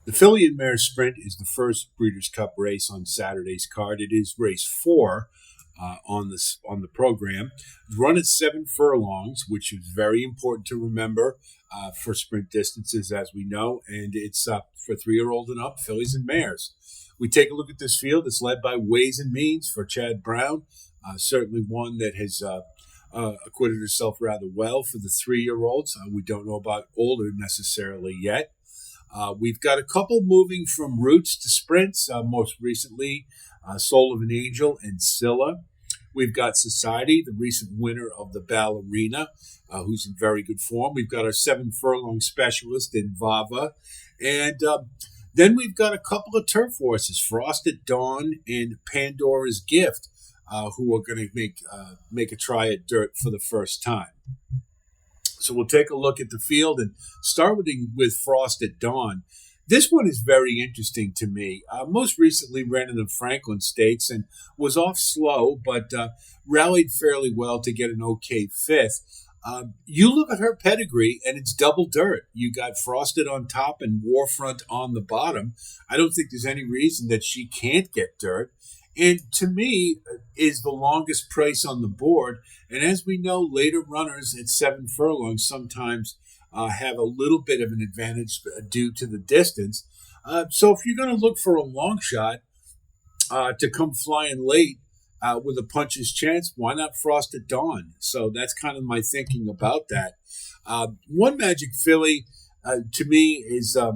The Filly and Mare Sprint is the first Breeders' Cup race on Saturday's card. It is race four on the program. It's run at 7 furlongs, which is very important to remember for sprint distances, as we know, and it's for 3-year-old and up, fillies and mares. We take a look at this field. It's led by Ways and Means for Chad Brown, certainly one that has acquitted herself rather well for the 3-year-olds. We don't know about older necessarily yet. We've got a couple moving from roots to sprints, most recently Soul of an Angel and Scylla. We've got Society, the recent winner of the Ballerina, who's in very good form. We've got our 7 furlong specialist in Vava. And then we've got a couple of turf horses, Frost at Dawn and Pandora's Gift, who are going to make a try at dirt for the first time. So we'll take a look at the field and start with Frost at Dawn. This one is very interesting to me. Most recently ran in the Franklin Stakes and was off slow, but rallied fairly well to get an okay fifth. You look at her pedigree, and it's double dirt. You got Frosted on top and Warfront on the bottom. I don't think there's any reason that she can't get dirt. And to me, is the longest price on the board. And as we know, later runners at 7 furlongs sometimes have a little bit of an advantage due to the distance. So if you're going to look for a long shot to come flying late with a puncher's chance, why not Frost at Dawn? So that's kind of my thinking about that. One Magic Filly, to me, is I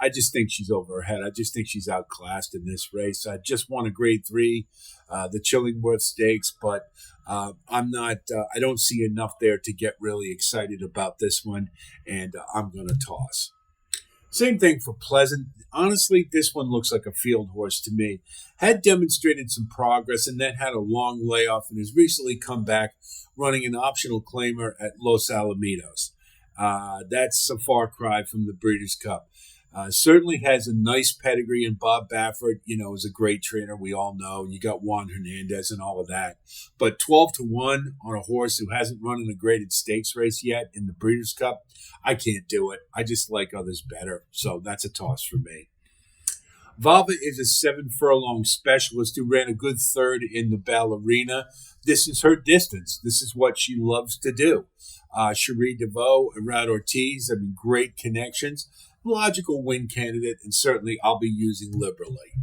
just think she's over her head. I just think she's outclassed in this race. I just won a grade 3, the Chillingworth Stakes, but I'm not. I don't see enough there to get really excited about this one, and I'm going to toss. Same thing for Pleasant. Honestly, this one looks like a field horse to me. Had demonstrated some progress and then had a long layoff and has recently come back running an optional claimer at Los Alamitos. That's a far cry from the Breeders' Cup. Certainly has a nice pedigree, and Bob Baffert, is a great trainer. We all know. You got Juan Hernandez and all of that. But 12-1 on a horse who hasn't run in a graded stakes race yet in the Breeders' Cup, I can't do it. I just like others better. So that's a toss for me. Vava is a 7 furlong specialist who ran a good third in the Ballerina. This is her distance. This is what she loves to do. Cherie DeVoe, Arad Ortiz, great connections. Logical win candidate, and certainly I'll be using liberally.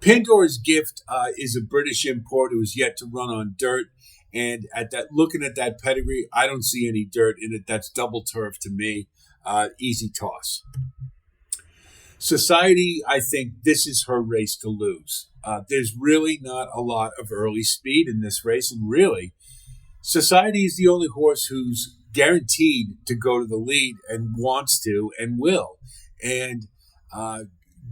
Pandora's Gift is a British import who is yet to run on dirt. And looking at that pedigree, I don't see any dirt in it. That's double turf to me. Easy toss. Society, I think this is her race to lose. There's really not a lot of early speed in this race, and really, Society is the only horse who's guaranteed to go to the lead and wants to and will. And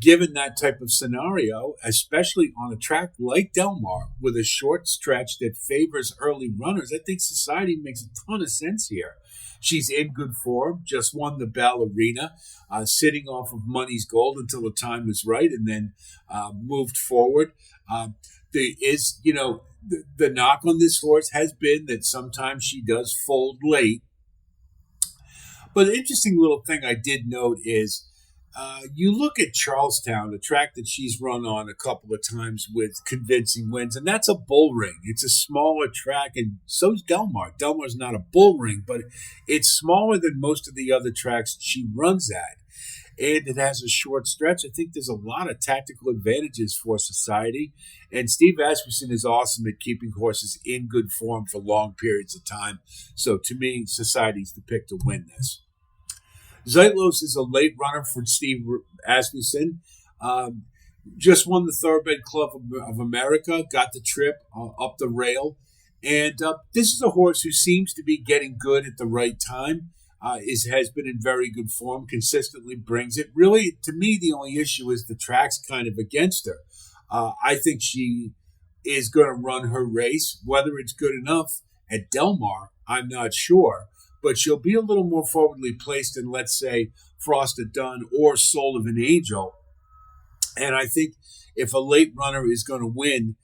given that type of scenario, especially on a track like Del Mar with a short stretch that favors early runners, I think Society makes a ton of sense here. She's in good form, just won the Ballerina, sitting off of Money's Gold until the time was right, and then moved forward. The knock on this horse has been that sometimes she does fold late. But an interesting little thing I did note is you look at Charlestown, a track that she's run on a couple of times with convincing wins, and that's a bull ring. It's a smaller track, and so's Del Mar. Del Mar's not a bull ring, but it's smaller than most of the other tracks she runs at. And it has a short stretch. I think there's a lot of tactical advantages for Society. And Steve Asmussen is awesome at keeping horses in good form for long periods of time. So to me, Society's the pick to win this. Zeitlos is a late runner for Steve Asmussen. Just won the Thoroughbred Club of America, got the trip up the rail. And this is a horse who seems to be getting good at the right time. Has been in very good form, consistently brings it. Really, to me, the only issue is the track's kind of against her. I think she is going to run her race. Whether it's good enough at Del Mar, I'm not sure. But she'll be a little more forwardly placed than, let's say, Frost at Dawn or Soul of an Angel. And I think if a late runner is going to win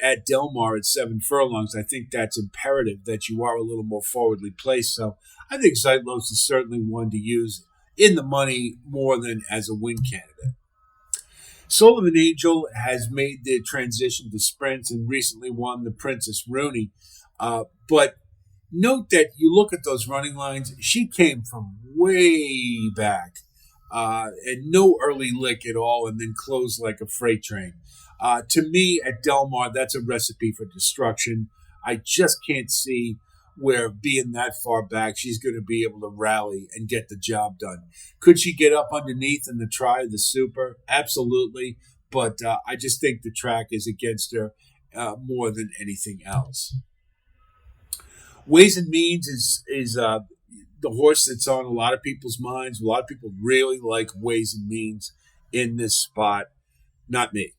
at Del Mar at 7 furlongs, I think that's imperative that you are a little more forwardly placed. So I think Zeitlos is certainly one to use in the money more than as a win candidate. Soul of an Angel has made the transition to sprints and recently won the Princess Rooney. But note that you look at those running lines, she came from way back and no early lick at all, and then closed like a freight train. To me, at Del Mar, that's a recipe for destruction. I just can't see where being that far back, she's going to be able to rally and get the job done. Could she get up underneath in the try of the Super? Absolutely. But I just think the track is against her more than anything else. Ways and Means is the horse that's on a lot of people's minds. A lot of people really like Ways and Means in this spot. Not me.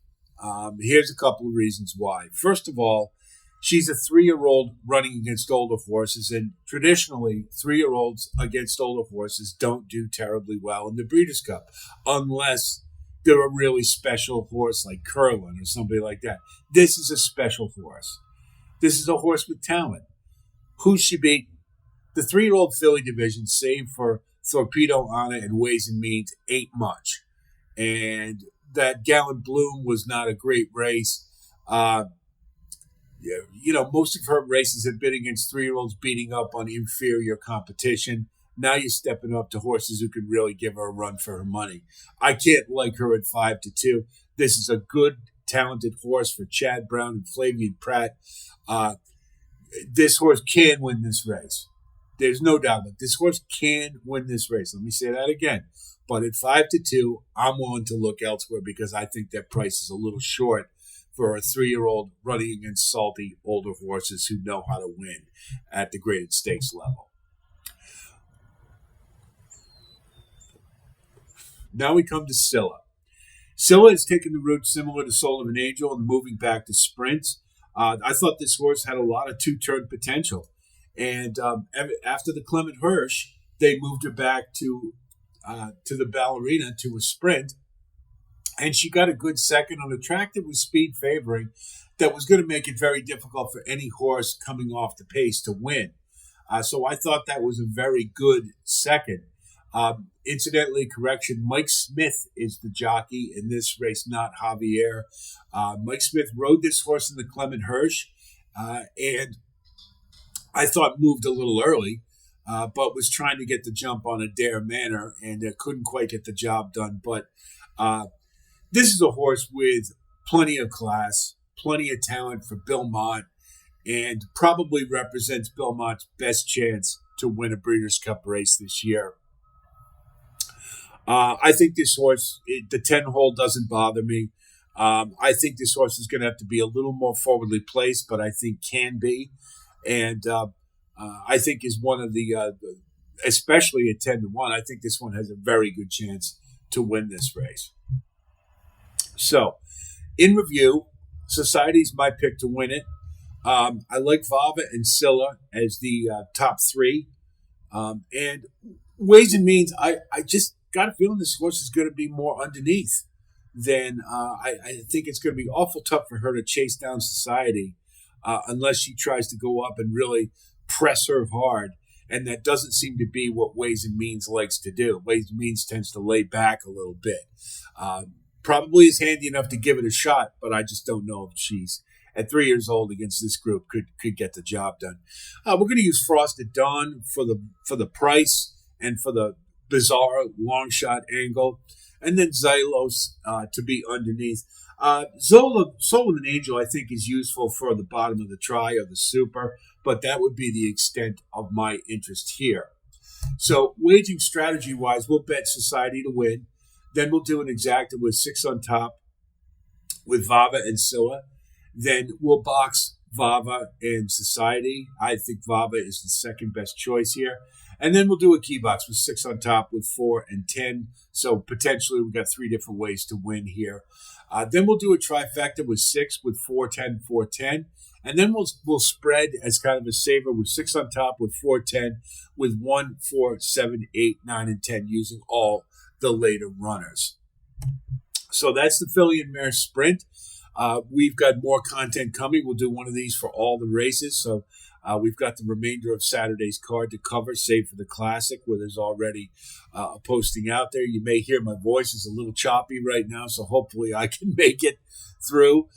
Here's a couple of reasons why. First of all, she's a 3-year-old running against older horses, and traditionally, 3-year-olds against older horses don't do terribly well in the Breeders' Cup, unless they're a really special horse like Curlin or somebody like that. This is a special horse. This is a horse with talent. Who's she beating? The 3-year-old filly division, save for Torpedo Anna and Ways and Means, ain't much. And that Gallant Bloom was not a great race. Most of her races have been against 3-year-olds beating up on inferior competition. Now you're stepping up to horses who can really give her a run for her money. I can't like her at 5-2. This is a good, talented horse for Chad Brown and Flavian Pratt. This horse can win this race. There's no doubt that this horse can win this race. Let me say that again. But at 5-2, I'm willing to look elsewhere because I think that price is a little short for a 3-year-old running against salty older horses who know how to win at the graded stakes level. Now we come to Scylla. Scylla has taken the route similar to Soul of an Angel and moving back to sprints. I thought this horse had a lot of two-turn potential. And after the Clement Hirsch, they moved her back to the Ballerina to a sprint. And she got a good second on a track that was speed favoring that was going to make it very difficult for any horse coming off the pace to win. So I thought that was a very good second. Incidentally, correction, Mike Smith is the jockey in this race, not Javier. Mike Smith rode this horse in the Clement Hirsch and I thought moved a little early, but was trying to get the jump on Adair Manor and couldn't quite get the job done. But this is a horse with plenty of class, plenty of talent for Bill Mott, and probably represents Bill Mott's best chance to win a Breeders' Cup race this year. I think this horse, the 10-hole doesn't bother me. I think this horse is going to have to be a little more forwardly placed, but I think can be. And I think is one of the, especially at 10-1, I think this one has a very good chance to win this race. So, in review, Society's my pick to win it. I like Vava and Scylla as the top three. And Ways and Means, I just got a feeling this horse is going to be more underneath than I think it's going to be awful tough for her to chase down Society unless she tries to go up and really press her hard. And that doesn't seem to be what Ways and Means likes to do. Ways and Means tends to lay back a little bit. Probably is handy enough to give it a shot, but I just don't know if she's at 3 years old against this group could get the job done. We're going to use Frosted Dawn for the price and for the bizarre long shot angle, and then Xylos to be underneath. Soul of an Angel, I think, is useful for the bottom of the try or the super, but that would be the extent of my interest here. So, waging strategy-wise, we'll bet Society to win. Then we'll do an exacta with 6 on top with Vava and Scylla. Then we'll box Vava and Society. I think Vava is the second best choice here. And then we'll do a key box with 6 on top with 4 and 10. So potentially we've got 3 different ways to win here. Then we'll do a trifecta with 6 with 4, 10, 4, 10. And then we'll spread as kind of a saver with 6 on top with 4, 10 with 1, 4, 7, 8, 9, and 10 using all the later runners. So that's the F&M Mare Sprint. We've got more content coming. We'll do one of these for all the races. So We've got the remainder of Saturday's card to cover, save for the Classic, where there's already a posting out there. You may hear my voice is a little choppy right now, so hopefully I can make it through.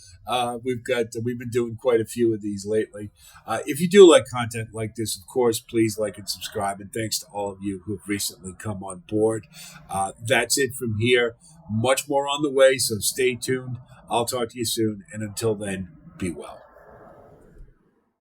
We've been doing quite a few of these lately. If you do like content like this, of course, please like and subscribe. And thanks to all of you who have recently come on board. That's it from here. Much more on the way, so stay tuned. I'll talk to you soon. And until then, be well.